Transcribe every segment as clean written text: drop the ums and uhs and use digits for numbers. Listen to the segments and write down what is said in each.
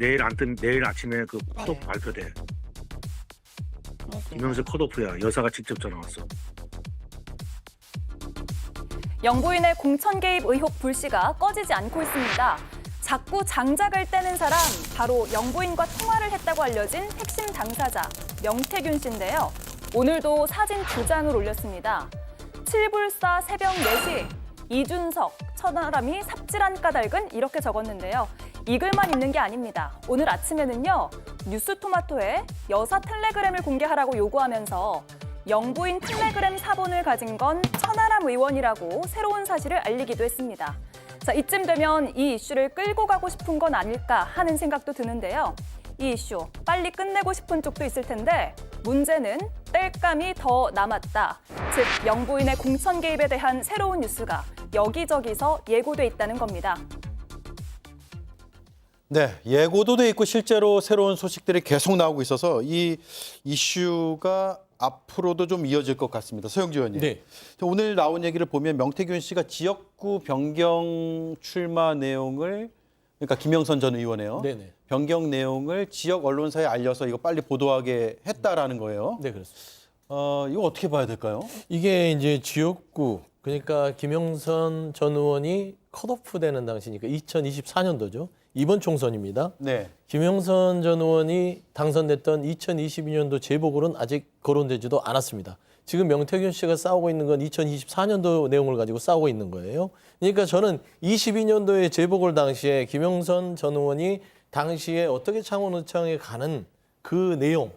내일 아침에 그 컷오프 발표돼. 김영수 컷오프야. 여사가 직접 전화 왔어. 영부인의 공천 개입 의혹 불씨가 꺼지지 않고 있습니다. 자꾸 장작을 떼는 사람, 바로 영부인과 통화를 했다고 알려진 핵심 당사자 명태균 씨인데요. 오늘도 사진 2장을 올렸습니다. 칠불사 새벽 4시, 이준석, 천하람이 삽질한 까닭은 이렇게 적었는데요. 이 글만 있는 게 아닙니다. 오늘 아침에는요, 뉴스토마토에 여사 텔레그램을 공개하라고 요구하면서 영부인 텔레그램 사본을 가진 건 천하람 의원이라고 새로운 사실을 알리기도 했습니다. 자, 이쯤 되면 이 이슈를 끌고 가고 싶은 건 아닐까 하는 생각도 드는데요. 이 이슈 빨리 끝내고 싶은 쪽도 있을 텐데 문제는 땔감이 더 남았다. 즉, 영부인의 공천 개입에 대한 새로운 뉴스가 여기저기서 예고돼 있다는 겁니다. 네, 예고도 돼 있고 실제로 새로운 소식들이 계속 나오고 있어서 이 이슈가 앞으로도 좀 이어질 것 같습니다. 서영지 의원님. 네. 오늘 나온 얘기를 보면 명태균 씨가 지역구 변경 출마 내용을, 그러니까 김영선 전 의원이요. 네네. 변경 내용을 지역 언론사에 알려서 이거 빨리 보도하게 했다라는 거예요. 네, 그렇습니다. 이거 어떻게 봐야 될까요? 이게 이제 지역구, 그러니까 김영선 전 의원이 컷오프 되는 당시니까 2024년도죠. 이번 총선입니다. 네. 김영선 전 의원이 당선됐던 2022년도 재보궐은 아직 거론되지도 않았습니다. 지금 명태균 씨가 싸우고 있는 건 2024년도 내용을 가지고 싸우고 있는 거예요. 그러니까 저는 22년도에 재보궐 당시에 김영선 전 의원이 당시에 어떻게 창원구청에 가는 그 내용은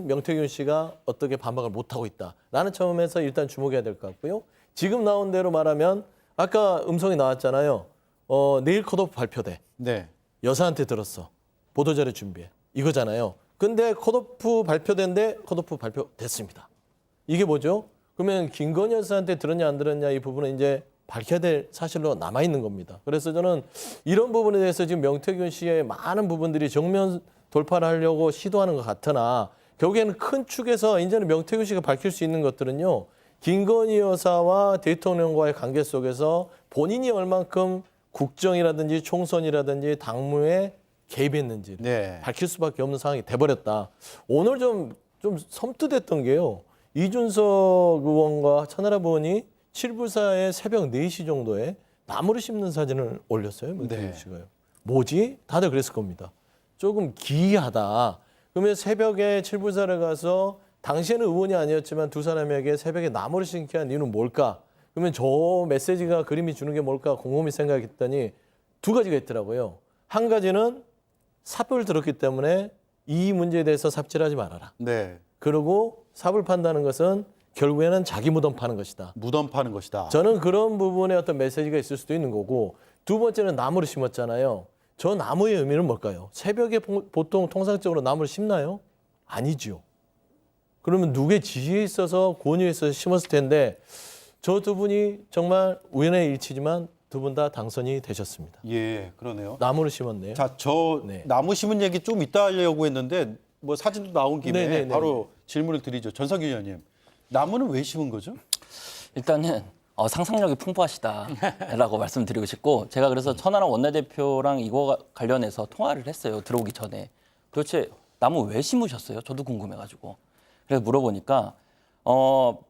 명태균 씨가 어떻게 반박을 못하고 있다라는 점에서 일단 주목해야 될 것 같고요. 지금 나온 대로 말하면 아까 음성이 나왔잖아요. 내일 컷오프 발표돼. 네. 여사한테 들었어. 보도자료 준비해. 이거잖아요. 근데 컷오프 발표된데 컷오프 발표됐습니다. 이게 뭐죠? 그러면 김건희 여사한테 들었냐 안 들었냐 이 부분은 이제 밝혀야 될 사실로 남아있는 겁니다. 그래서 저는 이런 부분에 대해서 지금 명태균 씨의 많은 부분들이 정면 돌파를 하려고 시도하는 것 같으나 결국에는 큰 축에서 이제는 명태균 씨가 밝힐 수 있는 것들은요. 김건희 여사와 대통령과의 관계 속에서 본인이 얼만큼 국정이라든지 총선이라든지 당무에 개입했는지 네. 밝힐 수밖에 없는 상황이 돼버렸다. 오늘 좀 섬뜩했던 게요. 이준석 의원과 천하람 의원이 칠불사의 새벽 4시 정도에 나무를 심는 사진을 올렸어요. 명태균 씨가요. 뭐지? 다들 그랬을 겁니다. 조금 기이하다. 그러면 새벽에 칠불사를 가서 당시에는 의원이 아니었지만 두 사람에게 새벽에 나무를 심게 한 이유는 뭘까? 그러면 저 메시지가 그림이 주는 게 뭘까 곰곰이 생각했더니 두 가지가 있더라고요. 한 가지는 삽을 들었기 때문에 이 문제에 대해서 삽질하지 말아라. 네. 그리고 삽을 판다는 것은 결국에는 자기 무덤 파는 것이다. 무덤 파는 것이다. 저는 그런 부분에 어떤 메시지가 있을 수도 있는 거고 두 번째는 나무를 심었잖아요. 저 나무의 의미는 뭘까요? 새벽에 보통 통상적으로 나무를 심나요? 아니죠. 그러면 누구의 지시에 있어서 권유에 있어서 심었을 텐데 저 두 분이 정말 우연의 일치지만 두 분 다 당선이 되셨습니다. 예, 그러네요. 나무를 심었네요. 자, 저 네. 나무 심은 얘기 좀 이따 하려고 했는데 뭐 사진도 나온 김에 네네네. 바로 질문을 드리죠. 전석규 의원님, 나무는 왜 심은 거죠? 일단은 상상력이 풍부하시다라고 말씀드리고 싶고 제가 그래서 천하람 원내대표랑 이거 관련해서 통화를 했어요. 들어오기 전에. 도대체 나무 왜 심으셨어요? 저도 궁금해가지고. 그래서 물어보니까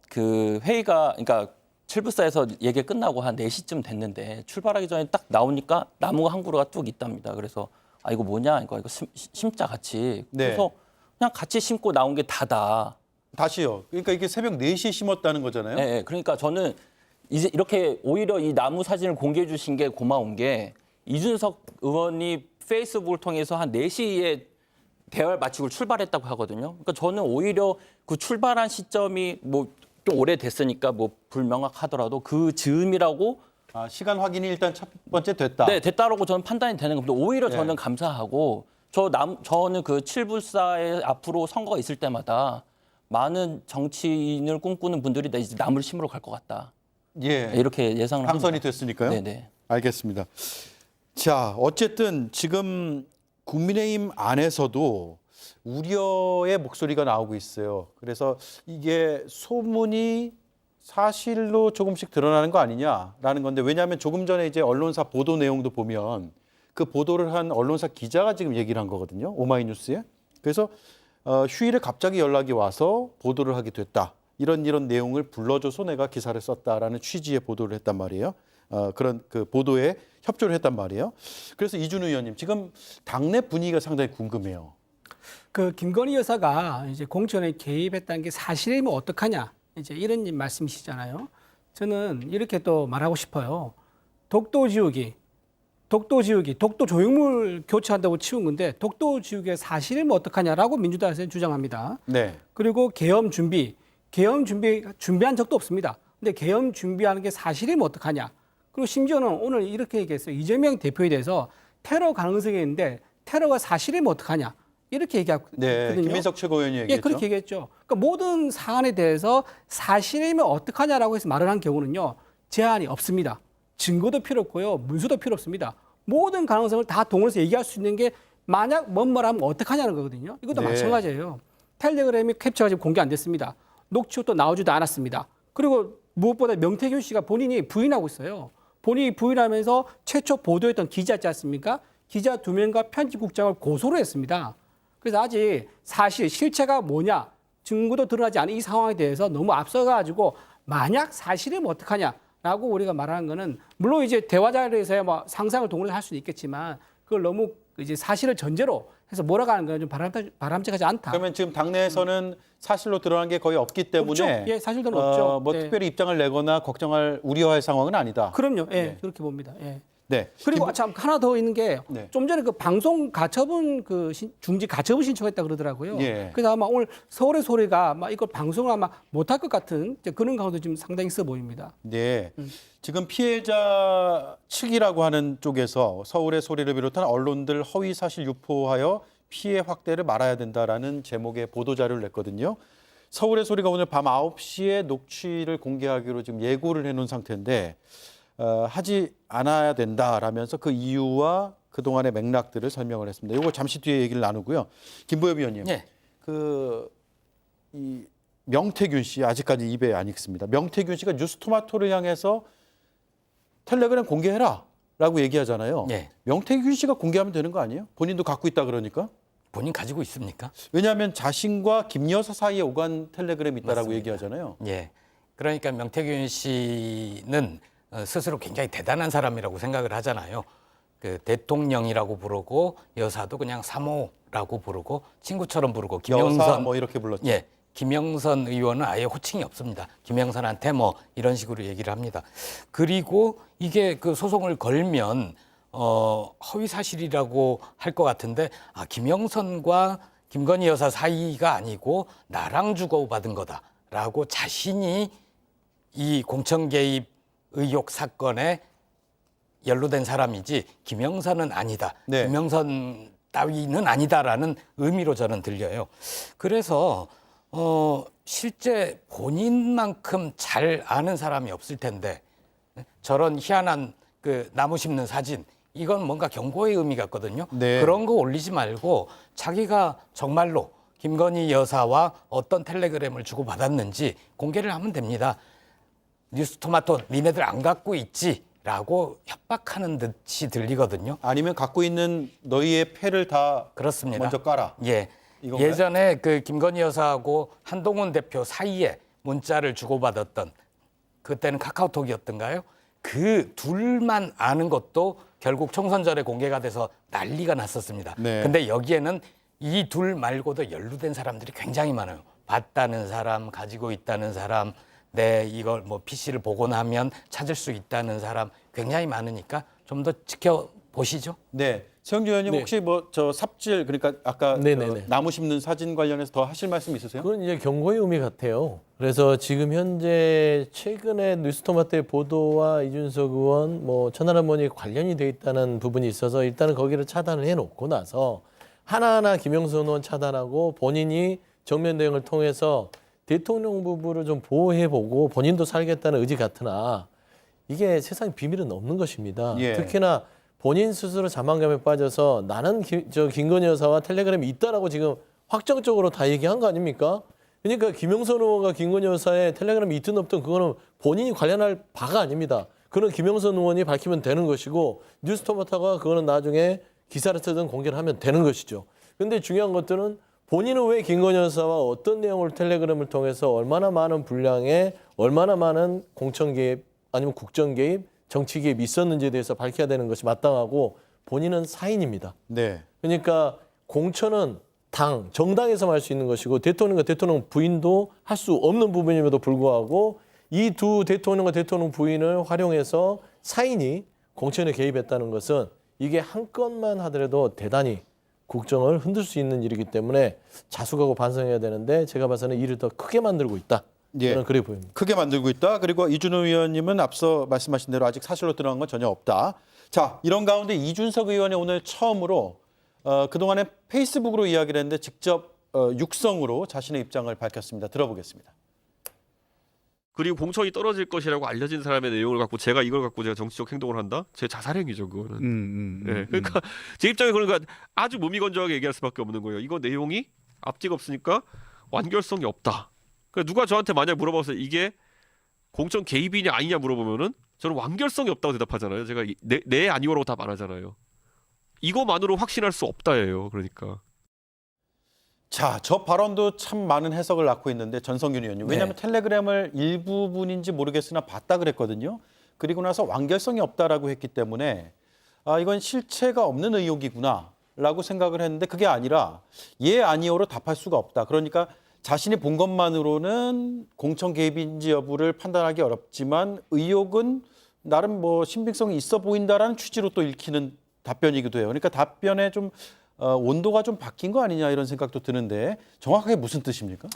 그 회의가 그러니까 칠불사에서 얘기 끝나고 한 4시쯤 됐는데 출발하기 전에 딱 나오니까 나무가 한 그루가 뚝 있답니다. 그래서 이거 뭐냐? 이거 심자 같이. 네. 그래서 그냥 같이 심고 나온 게 다다. 다시요. 그러니까 이게 새벽 4시에 심었다는 거잖아요. 네, 그러니까 저는 이제 이렇게 오히려 이 나무 사진을 공개해 주신 게 고마운 게 이준석 의원이 페이스북을 통해서 한 4시에 대화를 마치고 출발했다고 하거든요. 그러니까 저는 오히려 그 출발한 시점이 뭐 좀 오래됐으니까 뭐 불명확하더라도 그 즈음이라고 시간 확인이 일단 첫 번째 됐다. 네, 됐다라고 저는 판단이 되는 겁니다. 오히려 네. 저는 감사하고 저는 그 칠불사에 앞으로 선거가 있을 때마다 많은 정치인을 꿈꾸는 분들이 이제 나무를 심으러 갈 것 같다. 예. 이렇게 예상을 당선이 합니다. 됐으니까요. 네네. 알겠습니다. 자, 어쨌든 지금 국민의힘 안에서도 우려의 목소리가 나오고 있어요. 그래서 이게 소문이 사실로 조금씩 드러나는 거 아니냐라는 건데 왜냐하면 조금 전에 이제 언론사 보도 내용도 보면 그 보도를 한 언론사 기자가 지금 얘기를 한 거거든요. 오마이뉴스에. 그래서 휴일에 갑자기 연락이 와서 보도를 하게 됐다. 이런 내용을 불러줘서 내가 기사를 썼다라는 취지의 보도를 했단 말이에요. 그런 그 보도에 협조를 했단 말이에요. 그래서 이준우 의원님 지금 당내 분위기가 상당히 궁금해요. 그 김건희 여사가 이제 공천에 개입했다는 게 사실이면 어떡하냐 이제 이런 말씀이시잖아요. 저는 이렇게 또 말하고 싶어요. 독도 지우기, 독도 조형물 교체한다고 치운 건데 독도 지우기가 사실이면 어떡하냐라고 민주당에서 주장합니다. 네. 그리고 계엄 준비한 적도 없습니다. 근데 계엄 준비하는 게 사실이면 어떡하냐. 그리고 심지어는 오늘 이렇게 얘기했어요. 이재명 대표에 대해서 테러 가능성이 있는데 테러가 사실이면 어떡하냐. 이렇게 얘기했거든요. 네. 김민석 최고위원이 얘기했죠. 예, 그렇게 얘기했죠. 그러니까 모든 사안에 대해서 사실이면 어떡하냐라고 해서 말을 한 경우는요. 제한이 없습니다. 증거도 필요 없고요. 문서도 필요 없습니다. 모든 가능성을 다 동원해서 얘기할 수 있는 게 만약 뭐라면 어떡하냐는 거거든요. 이것도 네. 마찬가지예요. 텔레그램이 캡처가 지금 공개 안 됐습니다. 녹취록도 나오지도 않았습니다. 그리고 무엇보다 명태균 씨가 본인이 부인하고 있어요. 본인이 부인하면서 최초 보도했던 기자 있지 않습니까? 기자 2명과 편집국장을 고소를 했습니다. 그래서 아직 사실 실체가 뭐냐 증거도 드러나지 않은 이 상황에 대해서 너무 앞서가지고 만약 사실이면 어떡하냐라고 우리가 말하는 거는 물론 이제 대화 자리에서야 뭐 상상을 동원을 할 수는 있겠지만 그걸 너무 이제 사실을 전제로 해서 몰아가는 건 좀 바람직하지 않다. 그러면 지금 당내에서는 사실로 드러난 게 거의 없기 때문에 없죠. 예, 사실들은 없죠. 뭐 네. 특별히 입장을 내거나 우려할 상황은 아니다. 그럼요. 예, 네. 그렇게 봅니다. 예. 네. 그리고 참 하나 더 있는 게 좀 네. 전에 그 방송 가처분 중지 가처분 신청했다 그러더라고요. 예. 그래서 아마 오늘 서울의 소리가 아마 이걸 방송을 아마 못할 것 같은 이제 그런 가운데 지금 상당히 있어 보입니다. 네. 지금 피해자 측이라고 하는 쪽에서 서울의 소리를 비롯한 언론들 허위 사실 유포하여 피해 확대를 말아야 된다라는 제목의 보도 자료를 냈거든요. 서울의 소리가 오늘 밤 9시에 녹취를 공개하기로 지금 예고를 해놓은 상태인데 하지 않아야 된다라면서 그 이유와 그동안의 맥락들을 설명을 했습니다. 이거 잠시 뒤에 얘기를 나누고요. 김보엽 의원님. 예. 이 명태균 씨 아직까지 입에 안 익습니다. 명태균 씨가 뉴스토마토를 향해서 텔레그램 공개해라라고 얘기하잖아요. 예. 명태균 씨가 공개하면 되는 거 아니에요? 본인도 갖고 있다 그러니까. 본인 가지고 있습니까? 왜냐하면 자신과 김 여사 사이에 오간 텔레그램이 있다라고 맞습니다. 얘기하잖아요. 예. 그러니까 명태균 씨는 스스로 굉장히 대단한 사람이라고 생각을 하잖아요. 그 대통령이라고 부르고 여사도 그냥 사모라고 부르고 친구처럼 부르고 여사 김영선 뭐 이렇게 불렀죠. 예. 김영선 의원은 아예 호칭이 없습니다. 김영선한테 뭐 이런 식으로 얘기를 합니다. 그리고 이게 그 소송을 걸면 허위 사실이라고 할 것 같은데 김영선과 김건희 여사 사이가 아니고 나랑 주고받은 거다라고 자신이 이 공천 개입 의혹 사건에 연루된 사람이지 김영선은 아니다. 네. 김영선 따위는 아니다라는 의미로 저는 들려요. 그래서 실제 본인만큼 잘 아는 사람이 없을 텐데 저런 희한한 그 나무 심는 사진 이건 뭔가 경고의 의미 같거든요. 네. 그런 거 올리지 말고 자기가 정말로 김건희 여사와 어떤 텔레그램을 주고받았는지 공개를 하면 됩니다. 뉴스토마토 니네들 안 갖고 있지라고 협박하는 듯이 들리거든요. 아니면 갖고 있는 너희의 패를 다 그렇습니다. 먼저 깔아. 예. 이건가요? 예전에 그 김건희 여사하고 한동훈 대표 사이에 문자를 주고받았던 그때는 카카오톡이었던가요? 그 둘만 아는 것도 결국 총선 전에 공개가 돼서 난리가 났었습니다. 네. 근데 여기에는 이 둘 말고도 연루된 사람들이 굉장히 많아요. 봤다는 사람, 가지고 있다는 사람, 이걸 뭐 PC를 보고 나면 찾을 수 있다는 사람 굉장히 많으니까 좀 더 지켜보시죠. 네. 최영주 의원님 네. 혹시 뭐 저 삽질 그러니까 아까 네네네. 나무 심는 사진 관련해서 더 하실 말씀 있으세요? 그건 이제 경고의 의미 같아요. 그래서 지금 현재 최근에 뉴스토마토의 보도와 이준석 의원, 뭐 천하람원이 관련이 돼 있다는 부분이 있어서 일단은 거기를 차단을 해놓고 나서 하나하나 김영선 의원 차단하고 본인이 정면 대응을 통해서 대통령 부부를 좀 보호해보고 본인도 살겠다는 의지 같으나 이게 세상 비밀은 없는 것입니다. 예. 특히나 본인 스스로 자만감에 빠져서 나는 김건희 여사와 텔레그램이 있다라고 지금 확정적으로 다 얘기한 거 아닙니까? 그러니까 김영선 의원과 김건희 여사의 텔레그램이 있든 없든 그거는 본인이 관련할 바가 아닙니다. 그런 김영선 의원이 밝히면 되는 것이고 뉴스토마토가 그거는 나중에 기사를 쓰든 공개를 하면 되는 것이죠. 근데 중요한 것들은 본인은 왜 김건희 여사와 어떤 내용을 텔레그램을 통해서 얼마나 많은 분량의 얼마나 많은 공천 개입 아니면 국정 개입, 정치 개입이 있었는지에 대해서 밝혀야 되는 것이 마땅하고 본인은 사인입니다. 네. 그러니까 공천은 정당에서만 할 수 있는 것이고 대통령과 대통령 부인도 할 수 없는 부분임에도 불구하고 이 두 대통령과 대통령 부인을 활용해서 사인이 공천에 개입했다는 것은 이게 한 건만 하더라도 대단히 국정을 흔들 수 있는 일이기 때문에 자숙하고 반성해야 되는데 제가 봐서는 일을 더 크게 만들고 있다. 예. 저는 그래 보입니다. 크게 만들고 있다. 그리고 이준호 의원님은 앞서 말씀하신 대로 아직 사실로 드러난 건 전혀 없다. 자, 이런 가운데 이준석 의원이 오늘 처음으로 그동안에 페이스북으로 이야기를 했는데 직접 육성으로 자신의 입장을 밝혔습니다. 들어보겠습니다. 그리고 공천이 떨어질 것이라고 알려진 사람의 내용을 갖고 제가 이걸 갖고 제가 정치적 행동을 한다? 제 자살행위죠, 그거는. 네, 그러니까 제 입장에 그러니까 아주 무미건조하게 얘기할 수밖에 없는 거예요. 이거 내용이 앞뒤가 없으니까 완결성이 없다. 그러니까 누가 저한테 만약 물어봐서 이게 공천 개입이냐 아니냐 물어보면은 저는 완결성이 없다고 대답하잖아요. 제가 네 아니오라고 답 안 하잖아요. 이거만으로 확신할 수 없다예요. 그러니까. 자, 저 발언도 참 많은 해석을 낳고 있는데 전성균 의원님. 왜냐하면 텔레그램을 일부분인지 모르겠으나 봤다 그랬거든요. 그리고 나서 완결성이 없다라고 했기 때문에 이건 실체가 없는 의혹이구나라고 생각을 했는데 그게 아니라 예 아니오로 답할 수가 없다. 그러니까 자신이 본 것만으로는 공천 개입인지 여부를 판단하기 어렵지만 의혹은 나름 뭐 신빙성이 있어 보인다라는 취지로 또 읽히는 답변이기도 해요. 그러니까 답변에 좀 온도가 좀 바뀐 거 아니냐 이런 생각도 드는데 정확하게 무슨 뜻입니까?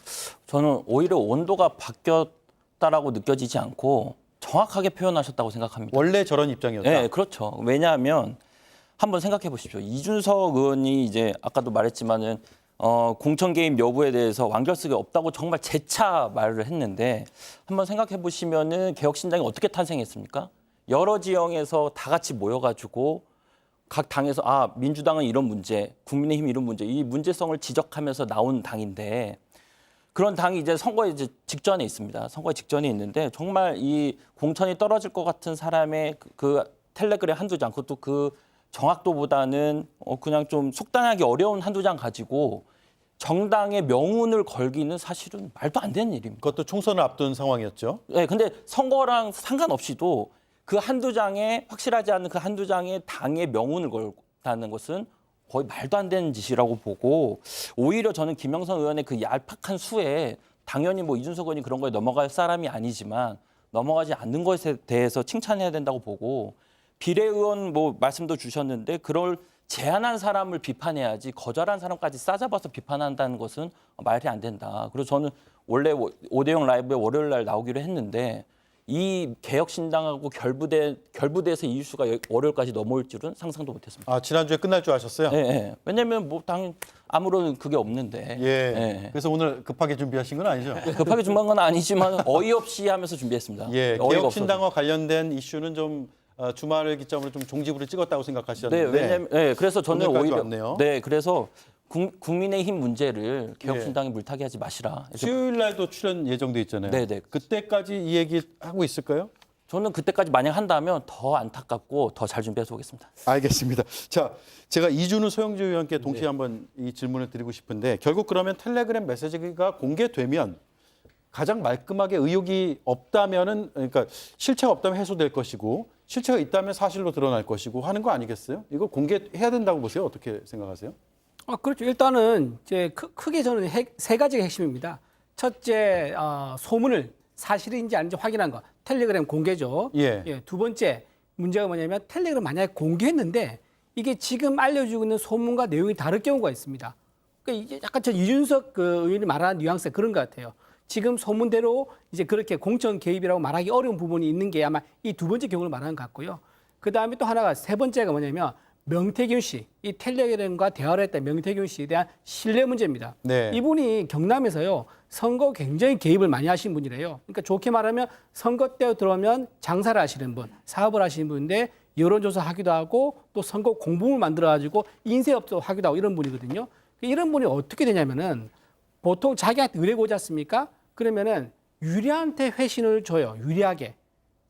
저는 오히려 온도가 바뀌었다라고 느껴지지 않고 정확하게 표현하셨다고 생각합니다. 원래 저런 입장이었다. 네, 그렇죠. 왜냐하면 한번 생각해 보십시오. 이준석 의원이 이제 아까도 말했지만은 공천 개입 여부에 대해서 완결성이 없다고 정말 재차 말을 했는데 한번 생각해 보시면은 개혁신당이 어떻게 탄생했습니까? 여러 지형에서 다 같이 모여가지고 각 당에서 민주당은 이런 문제, 국민의힘 이런 문제, 이 문제성을 지적하면서 나온 당인데 그런 당이 이제 선거에 이제 직전에 있습니다. 선거에 직전에 있는데 정말 이 공천이 떨어질 것 같은 사람의 그 텔레그램 한두 장, 그것도 그 정확도보다는 그냥 좀 속단하기 어려운 한두 장 가지고 정당의 명운을 걸기는 사실은 말도 안 되는 일입니다. 그것도 총선을 앞둔 상황이었죠. 네, 근데 선거랑 상관없이도 그 한두 장에 확실하지 않은 그 한두 장에 당의 명운을 걸다는 것은 거의 말도 안 되는 짓이라고 보고 오히려 저는 김영선 의원의 그 얄팍한 수에 당연히 뭐 이준석 의원이 그런 거에 넘어갈 사람이 아니지만 넘어가지 않는 것에 대해서 칭찬해야 된다고 보고 비례의원 뭐 말씀도 주셨는데 그걸 제안한 사람을 비판해야지 거절한 사람까지 싸잡아서 비판한다는 것은 말이 안 된다. 그리고 저는 원래 5대0 라이브에 월요일 날 나오기로 했는데 이 개혁신당하고 결부돼서 이슈가 월요일까지 넘어올 줄은 상상도 못했습니다. 지난주에 끝날 줄 아셨어요? 네, 네. 왜냐하면 뭐 당연 아무런 그게 없는데. 예. 네. 그래서 오늘 급하게 준비하신 건 아니죠? 급하게 준비한 건 아니지만 어이없이 하면서 준비했습니다. 예. 어이가 개혁신당과 없어서. 관련된 이슈는 좀 주말을 기점으로 좀 종지부를 찍었다고 네, 생각하셨는데. 왜냐면 그래서 저는 오늘까지 오히려 왔네요. 네, 그래서 국민의힘 문제를 개혁신당이 물타기 하지 마시라. 그래서 수요일 날도 출연 예정돼 있잖아요. 네네. 그때까지 이 얘기 하고 있을까요? 저는 그때까지 만약 한다면 더 안타깝고 더 잘 준비해서 오겠습니다. 알겠습니다. 자, 제가 이준우 소영주 의원께 동시에 한번 이 질문을 드리고 싶은데 결국 그러면 텔레그램 메시지가 공개되면 가장 말끔하게 의혹이 없다면은 그러니까 실체가 없다면 해소될 것이고 실체가 있다면 사실로 드러날 것이고 하는 거 아니겠어요? 이거 공개해야 된다고 보세요. 어떻게 생각하세요? 그렇죠. 일단은 이제 크게 저는 세 가지가 핵심입니다. 첫째, 소문을 사실인지 아닌지 확인한 거. 텔레그램 공개죠. 예. 두 번째 문제가 뭐냐면 텔레그램 만약에 공개했는데 이게 지금 알려주고 있는 소문과 내용이 다를 경우가 있습니다. 그러니까 이게 약간 저 이준석 그 의원이 말하는 뉘앙스가 그런 것 같아요. 지금 소문대로 이제 그렇게 공천 개입이라고 말하기 어려운 부분이 있는 게 아마 이 두 번째 경우를 말하는 것 같고요. 그 다음에 또 하나가 세 번째가 뭐냐면 명태균 씨, 이 텔레그램과 대화를 했던 명태균 씨에 대한 신뢰 문제입니다. 네. 이분이 경남에서요 선거 굉장히 개입을 많이 하신 분이래요. 그러니까 좋게 말하면 선거 때 들어오면 장사를 하시는 분, 사업을 하시는 분인데 여론조사 하기도 하고 또 선거 공보물 만들어가지고 인쇄업도 하기도 하고 이런 분이거든요. 이런 분이 어떻게 되냐면은 보통 자기한테 의뢰가 오지 않습니까? 그러면은 유리한테 회신을 줘요. 유리하게.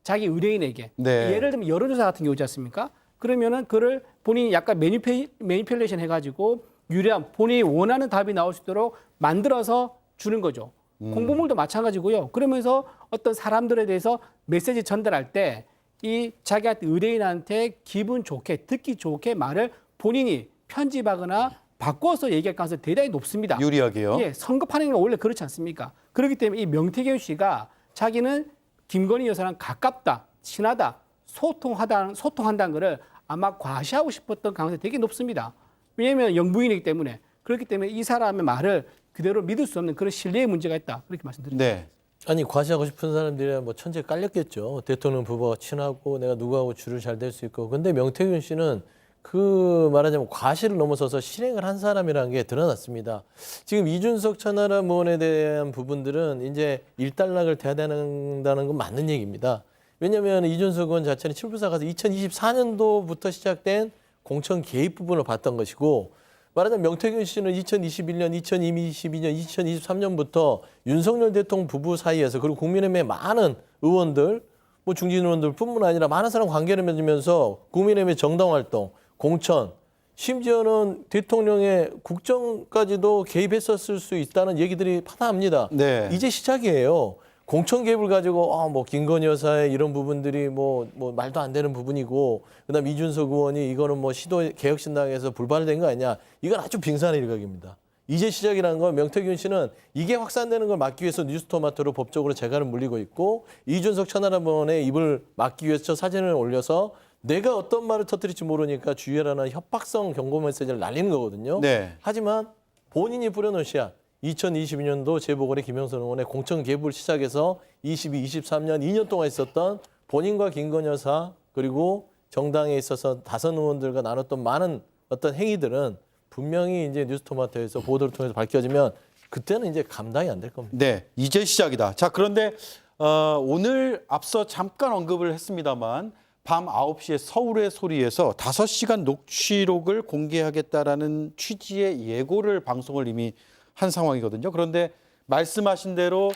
자기 의뢰인에게 네. 예를 들면 여론조사 같은 경우지 않습니까? 그러면은 그를 본인이 약간 매니플레이션 해가지고 유리한 본인이 원하는 답이 나올 수 있도록 만들어서 주는 거죠. 공보물도 마찬가지고요. 그러면서 어떤 사람들에 대해서 메시지 전달할 때 이 자기한테 의뢰인한테 기분 좋게 듣기 좋게 말을 본인이 편집하거나 바꿔서 얘기할 가능성이 대단히 높습니다. 유리하게요. 예, 선거판에는 원래 그렇지 않습니까? 그렇기 때문에 이 명태균 씨가 자기는 김건희 여사랑 가깝다, 친하다, 소통한다는 것을 아마 과시하고 싶었던 가능성이 되게 높습니다. 왜냐하면 영부인이기 때문에. 그렇기 때문에 이 사람의 말을 그대로 믿을 수 없는 그런 신뢰의 문제가 있다. 그렇게 말씀드립니다. 네. 아니 과시하고 싶은 사람들이야 뭐 천재 깔렸겠죠. 대통령 부부가 친하고 내가 누구하고 줄을 잘 댈 수 있고. 근데 명태균 씨는 그 말하자면 과시를 넘어서서 실행을 한 사람이라는 게 드러났습니다. 지금 이준석 천하람 의원에 대한 부분들은 이제 일단락을 돼야 된다는 건 맞는 얘기입니다. 왜냐하면 이준석 의원 자체는 칠부사 가서 2024년도부터 시작된 공천 개입 부분을 봤던 것이고 말하자면 명태균 씨는 2021년, 2022년, 2023년부터 윤석열 대통령 부부 사이에서 그리고 국민의힘의 많은 의원들, 뭐 중진 의원들뿐만 아니라 많은 사람 관계를 맺으면서 국민의힘의 정당활동, 공천, 심지어는 대통령의 국정까지도 개입했었을 수 있다는 얘기들이 파다합니다. 네. 이제 시작이에요. 공천 개입을 가지고 뭐 김건희 여사의 이런 부분들이 뭐 말도 안 되는 부분이고 그다음 이준석 의원이 이거는 뭐 시도 개혁신당에서 불발된 거 아니냐. 이건 아주 빙산의 일각입니다. 이제 시작이라는 건 명태균 씨는 이게 확산되는 걸 막기 위해서 뉴스토마토로 법적으로 재갈을 물리고 있고 이준석 천하람 의원의 입을 막기 위해서 저 사진을 올려서 내가 어떤 말을 터뜨릴지 모르니까 주의하라는 협박성 경고 메시지를 날리는 거거든요. 네. 하지만 본인이 뿌려놓은 씨앗 2022년도 재보궐의 김영선 의원의 공천 개입을 시작해서 22, 23년 2년 동안 있었던 본인과 김건희 여사 그리고 정당에 있어서 다선 의원들과 나눴던 많은 어떤 행위들은 분명히 이제 뉴스토마토에서 보도를 통해서 밝혀지면 그때는 이제 감당이 안 될 겁니다. 네, 이제 시작이다. 자, 그런데 오늘 앞서 잠깐 언급을 했습니다만 밤 9시에 서울의 소리에서 5시간 녹취록을 공개하겠다라는 취지의 예고를 방송을 이미 한 상황이거든요. 그런데 말씀하신 대로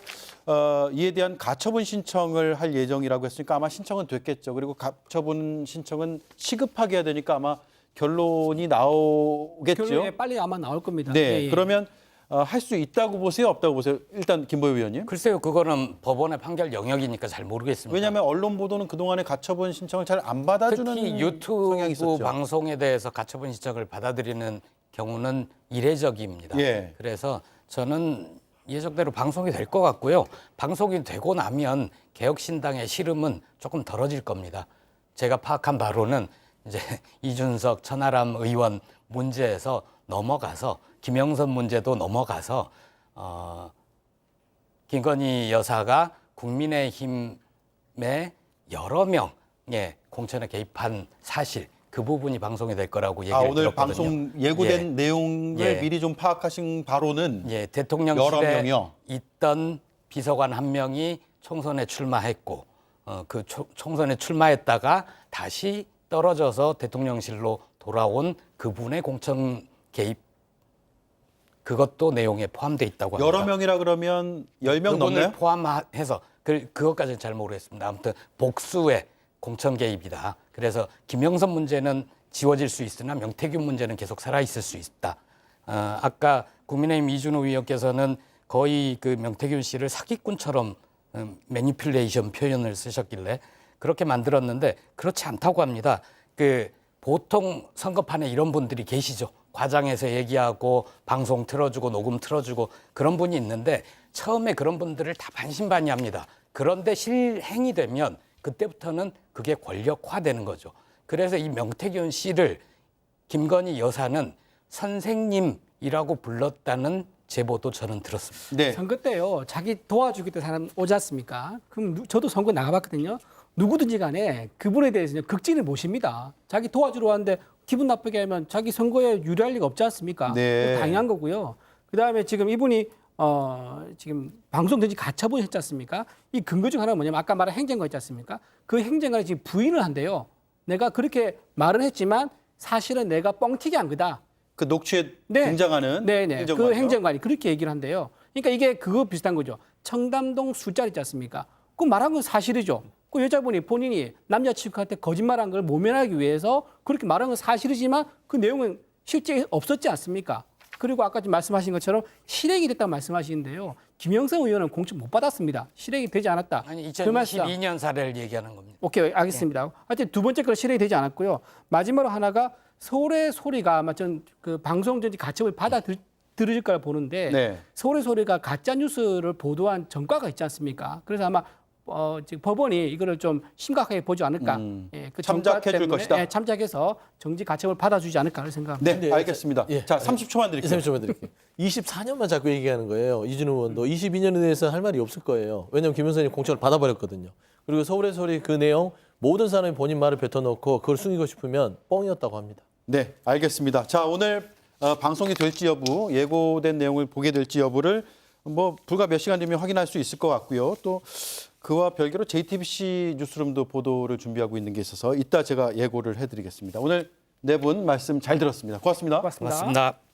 이에 대한 가처분 신청을 할 예정이라고 했으니까 아마 신청은 됐겠죠. 그리고 가처분 신청은 시급하게 해야 되니까 아마 결론이 나오겠죠. 결론이 빨리 아마 나올 겁니다. 네, 예, 예. 그러면 할 수 있다고 보세요, 없다고 보세요? 일단 김보효 위원님. 글쎄요, 그거는 법원의 판결 영역이니까 잘 모르겠습니다. 왜냐하면 언론 보도는 그동안에 가처분 신청을 잘 안 받아주는 특히 성향이 유튜브 있었죠. 방송에 대해서 가처분 신청을 받아들이는 경우는 이례적입니다. 예. 그래서 저는 예정대로 방송이 될 것 같고요. 방송이 되고 나면 개혁신당의 시름은 조금 덜어질 겁니다. 제가 파악한 바로는 이제 이준석 천하람 의원 문제에서 넘어가서 김영선 문제도 넘어가서 김건희 여사가 국민의힘의 여러 명의 공천에 개입한 사실 그 부분이 방송이 될 거라고 얘기를 오늘 들었거든요. 방송 예고된 예. 내용을 예. 미리 좀 파악하신 바로는 예, 여러 대통령실에 명이요? 있던 비서관 한 명이 총선에 출마했고 그 총선에 출마했다가 다시 떨어져서 대통령실로 돌아온 그분의 공천 개입 그것도 내용에 포함돼 있다고 합니다. 여러 명이라 그러면 10명 그분을 넘나요? 포함해서 그것까지는 잘 모르겠습니다. 아무튼 복수의 공천 개입이다. 그래서 김영선 문제는 지워질 수 있으나 명태균 문제는 계속 살아 있을 수 있다. 아까 국민의힘 이준호 의원께서는 거의 그 명태균 씨를 사기꾼처럼 매니플레이션 표현을 쓰셨길래 그렇게 만들었는데 그렇지 않다고 합니다. 그 보통 선거판에 이런 분들이 계시죠. 과장해서 얘기하고 방송 틀어주고 녹음 틀어주고 그런 분이 있는데 처음에 그런 분들을 다 반신반의합니다. 그런데 실행이 되면 그때부터는 그게 권력화되는 거죠. 그래서 이 명태균 씨를 김건희 여사는 선생님이라고 불렀다는 제보도 저는 들었습니다. 네. 선거 때요. 자기 도와주겠다는 사람 오지 않습니까? 그럼 저도 선거 나가봤거든요. 누구든지 간에 그분에 대해서는 극진을 모십니다. 자기 도와주러 왔는데 기분 나쁘게 하면 자기 선거에 유리할 리가 없지 않습니까? 네. 당연한 거고요. 그다음에 지금 이분이 지금 방송든지 가처분 했지 않습니까? 이 근거 중 하나는 뭐냐면 아까 말한 행정관 있지 않습니까? 그 행정관이 지금 부인을 한대요. 내가 그렇게 말은 했지만 사실은 내가 뻥튀기 한 거다. 그 녹취에 네. 등장하는 네네. 행정관이요? 그 행정관이 그렇게 얘기를 한대요. 그러니까 이게 그거 비슷한 거죠. 청담동 술자리 있지 않습니까? 그 말한 건 사실이죠. 그 여자분이 본인이 남자친구한테 거짓말한 걸 모면하기 위해서 그렇게 말한 건 사실이지만 그 내용은 실제 없었지 않습니까? 그리고 아까 좀 말씀하신 것처럼 실행이 됐다고 말씀하시는데요. 김영선 의원은 공천 못 받았습니다. 실행이 되지 않았다. 아니 그 말씀. 2022년 사례를 얘기하는 겁니다. 오케이, 알겠습니다. 하여튼 두 번째 건 실행이 되지 않았고요. 마지막으로 하나가 서울의 소리가 아마 그 방송 전지 가처분 받아들일 거라 보는데 네. 서울의 소리가 가짜 뉴스를 보도한 전과가 있지 않습니까? 그래서 아마 지금 법원이 이거를 좀 심각하게 보지 않을까. 예, 그 전과 참작해 줄 때문에, 것이다. 예, 참작해서 정지 가처분을 받아주지 않을까 하는 생각합니다. 네, 알겠습니다. 예. 자, 30초만 드릴게요. 30초만 드릴게요. 24년만 자꾸 얘기하는 거예요. 이준호 의원도 22년에 대해서 할 말이 없을 거예요. 왜냐하면 김영선이 공천을 받아버렸거든요. 그리고 서울의 소리 그 내용 모든 사람이 본인 말을 뱉어놓고 그걸 숨기고 싶으면 뻥이었다고 합니다. 네, 알겠습니다. 자, 오늘 방송이 될지 여부, 예고된 내용을 보게 될지 여부를 뭐 불과 몇 시간 뒤면 확인할 수 있을 것 같고요. 또 그와 별개로 JTBC 뉴스룸도 보도를 준비하고 있는 게 있어서 이따 제가 예고를 해드리겠습니다. 오늘 네 분 말씀 잘 들었습니다. 고맙습니다. 고맙습니다. 고맙습니다.